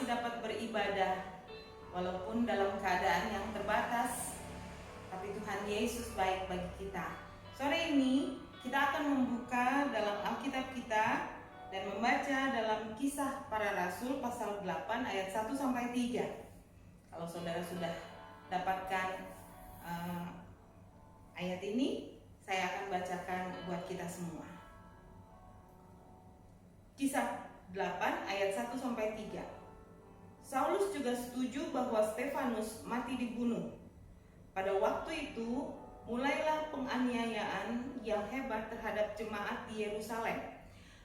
masih dapat beribadah walaupun dalam keadaan yang terbatas, tapi Tuhan Yesus baik bagi kita. Sore ini kita akan membuka dalam Alkitab kita dan membaca dalam Kisah Para Rasul pasal 8 ayat 1 sampai 3. Kalau saudara sudah dapatkan ayat ini, saya akan bacakan buat kita semua. Kisah 8 ayat 1 sampai 3. Saulus juga setuju bahwa Stefanus mati dibunuh. Pada waktu itu mulailah penganiayaan yang hebat terhadap jemaat di Yerusalem.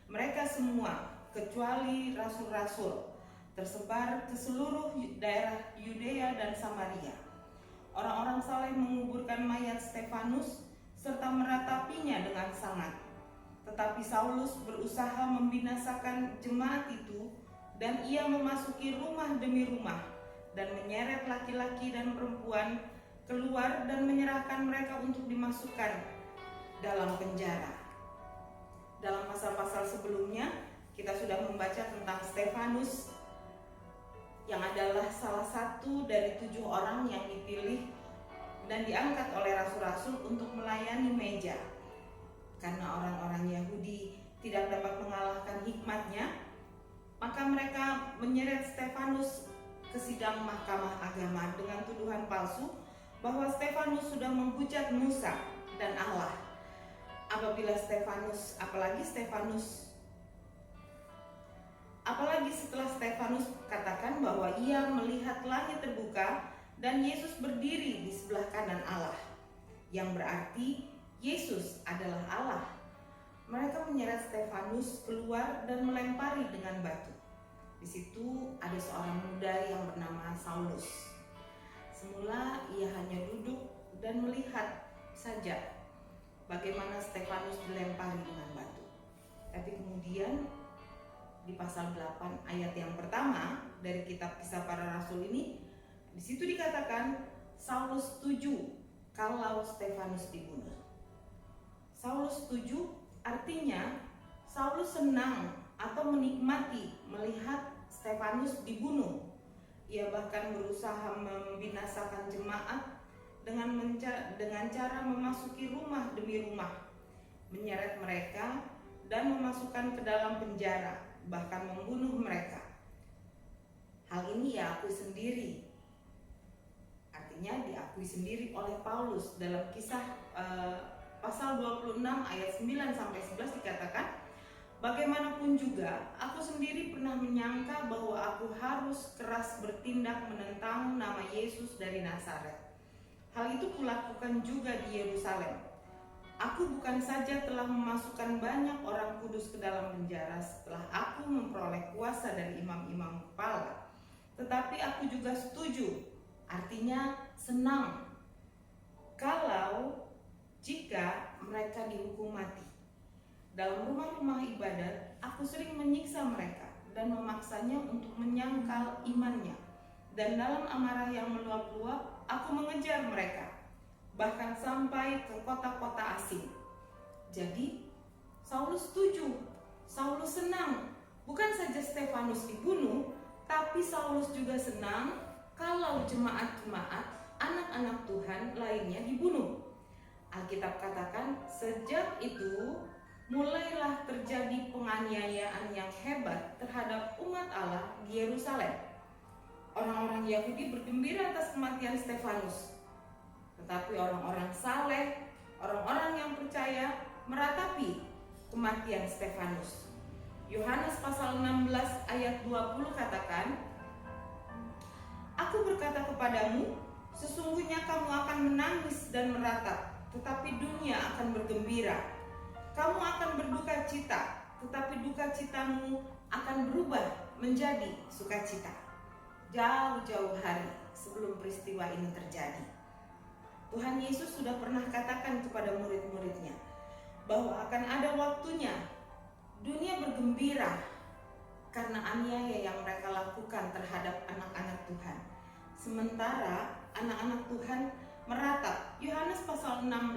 Mereka semua kecuali rasul-rasul tersebar ke seluruh daerah Yudea dan Samaria. Orang-orang saleh menguburkan mayat Stefanus serta meratapinya dengan sangat. Tetapi Saulus berusaha membinasakan jemaat itu, dan ia memasuki rumah demi rumah dan menyeret laki-laki dan perempuan keluar dan menyerahkan mereka untuk dimasukkan dalam penjara. Dalam pasal-pasal sebelumnya kita sudah membaca tentang Stefanus yang adalah salah satu dari 7 orang yang dipilih dan diangkat oleh rasul-rasul untuk melayani meja. Karena orang-orang Yahudi tidak dapat mengalahkan hikmatnya, maka mereka menyeret Stefanus ke sidang mahkamah agama dengan tuduhan palsu bahwa Stefanus sudah menghujat Musa dan Allah. Apalagi setelah Stefanus katakan bahwa ia melihat langit terbuka dan Yesus berdiri di sebelah kanan Allah, yang berarti Yesus adalah Allah. Mereka menyeret Stefanus keluar dan melempari dengan batu. Di situ ada seorang muda yang bernama Saulus. Semula ia hanya duduk dan melihat saja bagaimana Stefanus dilempari dengan batu. Tapi kemudian di pasal 8 ayat yang pertama dari kitab Kisah Para Rasul ini, di situ dikatakan Saulus setuju kalau Stefanus dibunuh. Saulus setuju artinya Saulus senang atau menikmati melihat Stefanus dibunuh. Ia bahkan berusaha membinasakan jemaat dengan cara memasuki rumah demi rumah, menyeret mereka dan memasukkan ke dalam penjara, bahkan membunuh mereka. Hal ini ia akui sendiri. Artinya diakui sendiri oleh Paulus dalam Kisah pasal 26 ayat 9 sampai 11 dikatakan, bagaimanapun juga aku sendiri pernah menyangka bahwa aku harus keras bertindak menentang nama Yesus dari Nazaret. Hal itu kulakukan juga di Yerusalem. Aku bukan saja telah memasukkan banyak orang kudus ke dalam penjara setelah aku memperoleh kuasa dari imam-imam kepala, tetapi aku juga setuju, artinya senang, kalau jika mereka dihukum mati. Dalam rumah-rumah ibadat, aku sering menyiksa mereka dan memaksanya untuk menyangkal imannya. Dan dalam amarah yang meluap-luap, aku mengejar mereka, bahkan sampai ke kota-kota asing. Jadi, Saulus setuju, Saulus senang. Bukan saja Stefanus dibunuh, tapi Saulus juga senang kalau jemaat-jemaat, anak-anak Tuhan lainnya dibunuh. Alkitab katakan, sejak itu mulailah terjadi penganiayaan yang hebat terhadap umat Allah di Yerusalem. Orang-orang Yahudi bergembira atas kematian Stefanus, tetapi orang-orang saleh, orang-orang yang percaya meratapi kematian Stefanus. Yohanes pasal 16 ayat 20 katakan, aku berkata kepadamu, sesungguhnya kamu akan menangis dan meratap, tetapi dunia akan bergembira. Kamu akan berduka cita, tetapi duka citamu akan berubah menjadi sukacita. Jauh-jauh hari sebelum peristiwa ini terjadi, Tuhan Yesus sudah pernah katakan kepada murid-muridnya bahwa akan ada waktunya dunia bergembira karena aniaya yang mereka lakukan terhadap anak-anak Tuhan. Sementara anak-anak Tuhan meratap. Yohanes pasal 16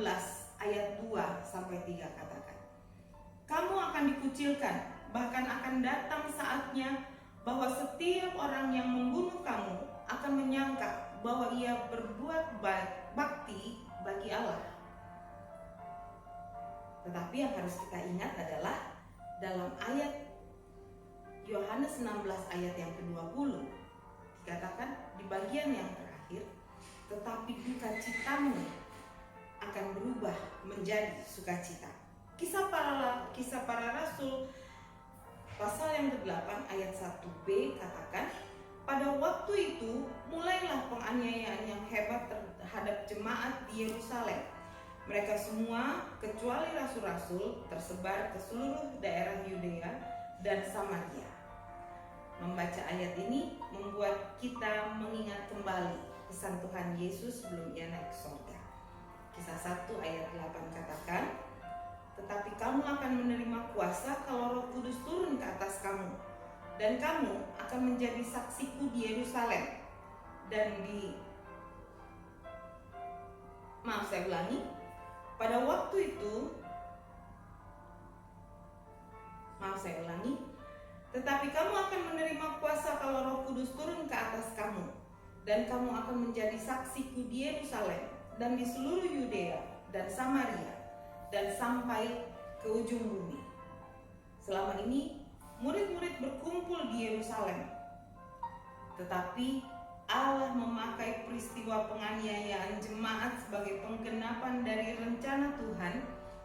ayat 2 sampai 3 katakan, kamu akan dikucilkan, bahkan akan datang saatnya bahwa setiap orang yang membunuh kamu akan menyangka bahwa ia berbuat bakti bagi Allah. Tetapi yang harus kita ingat adalah dalam ayat Yohanes 16 ayat yang ke-20 dikatakan di bagian yang terakhir, tetapi duka citamu akan berubah menjadi sukacita. Kisah para Rasul pasal yang ke-8 ayat 1b katakan, pada waktu itu mulailah penganiayaan yang hebat terhadap jemaat di Yerusalem. Mereka semua kecuali rasul-rasul tersebar ke seluruh daerah Yudea dan Samaria. Membaca ayat ini membuat kita mengingat kembali pesan Tuhan Yesus sebelum ia naik ke surga. Kisah 1 ayat 8 katakan, tetapi kamu akan menerima kuasa kalau Roh Kudus turun ke atas kamu, dan kamu akan menjadi saksiku di Yerusalem dan pada waktu itu tetapi kamu akan menerima kuasa kalau Roh Kudus turun ke atas kamu, dan kamu akan menjadi saksiku di Yerusalem dan di seluruh Yudea dan Samaria dan sampai ke ujung bumi. Selama ini murid-murid berkumpul di Yerusalem, tetapi Allah memakai peristiwa penganiayaan jemaat sebagai penggenapan dari rencana Tuhan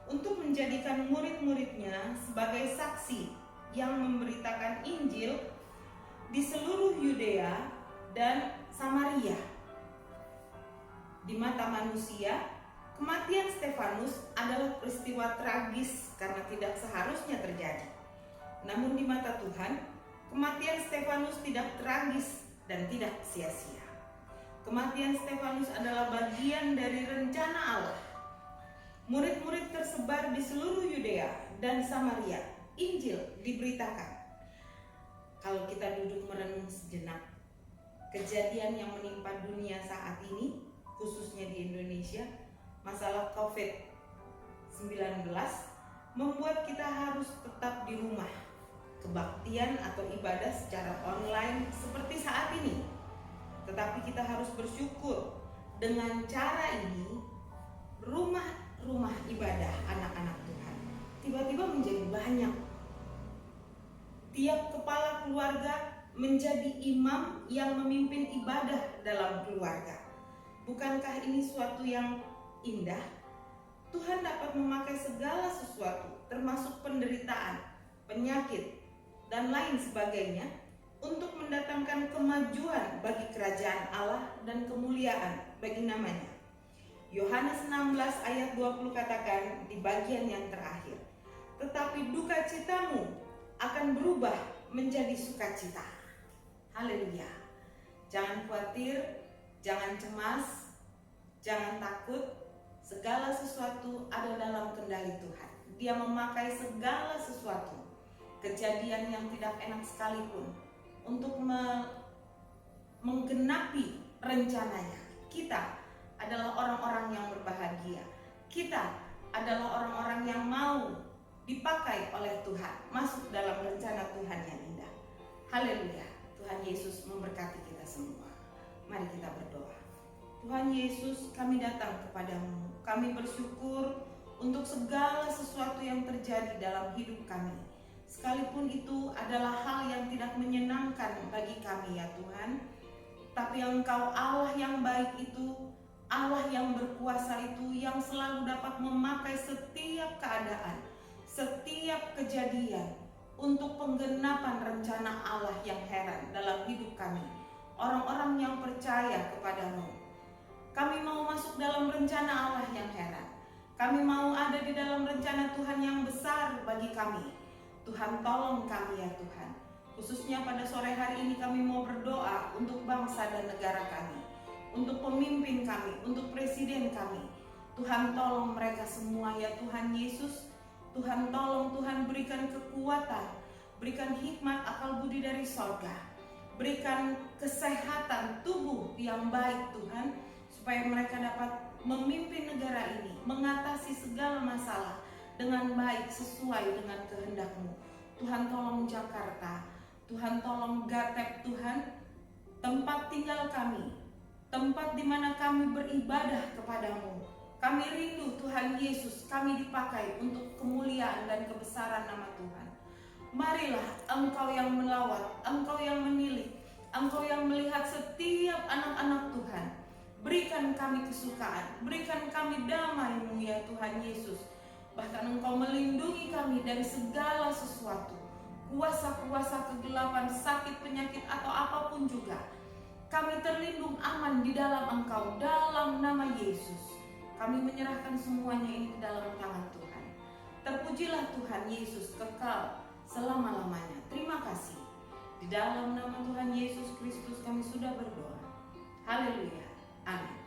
untuk menjadikan murid-muridnya sebagai saksi yang memberitakan Injil di seluruh Yudea dan Samaria. Di mata manusia, kematian Stefanus adalah peristiwa tragis karena tidak seharusnya terjadi. Namun di mata Tuhan, kematian Stefanus tidak tragis dan tidak sia-sia. Kematian Stefanus adalah bagian dari rencana Allah. Murid-murid tersebar di seluruh Yudea dan Samaria. Injil diberitakan. Kalau kita duduk merenung sejenak, kejadian yang menimpa dunia saat ini, khususnya di Indonesia, masalah COVID-19 membuat kita harus tetap di rumah. Kebaktian atau ibadah secara online seperti saat ini. Tetapi kita harus bersyukur dengan cara ini rumah-rumah ibadah anak-anak Tuhan tiba-tiba menjadi banyak. Tiap kepala keluarga menjadi imam yang memimpin ibadah dalam keluarga. Bukankah ini suatu yang indah? Tuhan dapat memakai segala sesuatu, termasuk penderitaan, penyakit, dan lain sebagainya, untuk mendatangkan kemajuan bagi kerajaan Allah dan kemuliaan bagi namanya. Yohanes 16 ayat 20 katakan di bagian yang terakhir, tetapi duka citamu akan berubah menjadi sukacita. Haleluya. Jangan khawatir, jangan cemas, jangan takut. Segala sesuatu ada dalam kendali Tuhan. Dia memakai segala sesuatu, kejadian yang tidak enak sekalipun, untuk menggenapi rencananya. Kita adalah orang-orang yang berbahagia. Kita adalah orang-orang yang mau dipakai oleh Tuhan, masuk dalam rencana Tuhan yang indah. Haleluya. Tuhan Yesus memberkati kita semua. Mari kita berdoa. Tuhan Yesus, kami datang kepadamu. Kami bersyukur untuk segala sesuatu yang terjadi dalam hidup kami. Sekalipun itu adalah hal yang tidak menyenangkan bagi kami ya Tuhan. Tapi Engkau Allah yang baik itu, Allah yang berkuasa itu, yang selalu dapat memakai setiap keadaan, setiap kejadian untuk penggenapan rencana Allah yang heran dalam hidup kami, orang-orang yang percaya kepadamu. Kami mau masuk dalam rencana Allah yang heran. Kami mau ada di dalam rencana Tuhan yang besar bagi kami. Tuhan tolong kami ya Tuhan. Khususnya pada sore hari ini kami mau berdoa untuk bangsa dan negara kami, untuk pemimpin kami, untuk presiden kami. Tuhan tolong mereka semua ya Tuhan Yesus. Tuhan tolong, Tuhan berikan kekuatan, berikan hikmat akal budi dari sorga, berikan kesehatan tubuh yang baik Tuhan, supaya mereka dapat memimpin negara ini, mengatasi segala masalah dengan baik sesuai dengan kehendak-Mu. Tuhan tolong Jakarta, Tuhan tolong gatep Tuhan tempat tinggal kami, tempat di mana kami beribadah kepadamu. Kami rindu Tuhan Yesus, kami dipakai untuk kemuliaan dan kebesaran nama Tuhan. Marilah Engkau yang melawat, Engkau yang menilik, Engkau yang melihat setiap anak-anak Tuhan. Berikan kami kesukaan, berikan kami damai-Mu ya Tuhan Yesus. Bahkan Engkau melindungi kami dari segala sesuatu, kuasa-kuasa kegelapan, sakit, penyakit, atau apapun juga. Kami terlindung aman di dalam Engkau, dalam nama Yesus. Kami menyerahkan semuanya ini ke dalam tangan Tuhan. Terpujilah Tuhan Yesus kekal selama-lamanya. Terima kasih. Di dalam nama Tuhan Yesus Kristus kami sudah berdoa. Haleluya. Amin.